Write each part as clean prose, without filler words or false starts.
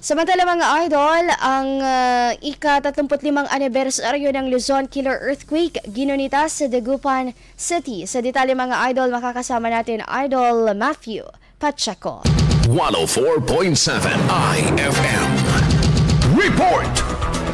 Samantala mga idol, ang ika-35 anibersaryo ng Luzon Killer Earthquake ginunita sa Dagupan City. Sa detalye mga idol, makakasama natin Idol Matthew Pacheco. 104.7 IFM Report!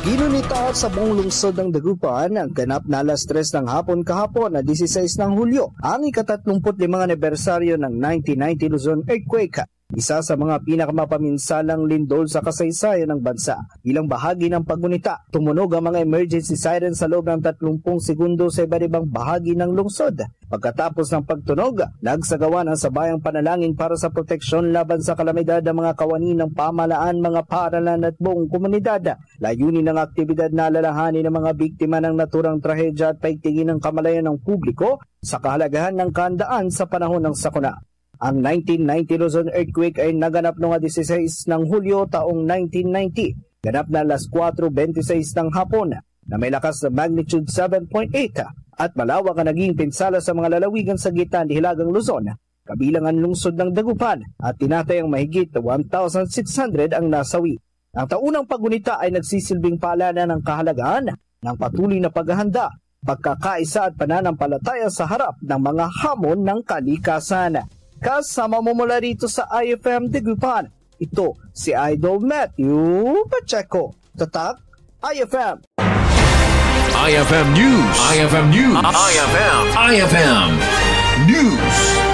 Ginunita sa buong lungsod ng Dagupan ang ganap na alas 3 ng hapon kahapon na 16 ng Hulyo ang ika-35 anibersaryo ng 1990 Luzon Earthquake. Isa sa mga pinakamapaminsalang lindol sa kasaysayan ng bansa. Bilang bahagi ng paggunita, tumunog ang mga emergency sirens sa loob ng 30 segundo sa iba't ibang bahagi ng lungsod. Pagkatapos ng pagtunog, nagsagawa ng sabayang panalangin para sa proteksyon laban sa kalamidad ng mga kawani ng pamahalaan, mga paaralan at buong komunidad. Layunin ng aktibidad na alalahanin ng mga biktima ng naturang trahedya at paigtingin ng kamalayan ng publiko sa kahalagahan ng kahandaan sa panahon ng sakuna. Ang 1990 Luzon Earthquake ay naganap noong 16 ng Hulyo taong 1990. Ganap na alas 4:26 ng hapon na may lakas na magnitude 7.8 at malawak ang naging pinsala sa mga lalawigan sa gitna ni Hilagang Luzon, kabilang ang lungsod ng Dagupan at tinatayang mahigit 1,600 ang nasawi. Ang taunang paggunita ay nagsisilbing paalala ng kahalagahan ng patuloy na paghahanda, pagkakaisa at pananampalataya sa harap ng mga hamon ng kalikasan. Kasama mo mula rito sa IFM Dagupan. Ito si Idol Matthew Pacheco. Tatak IFM. IFM News. IFM News. IFM News.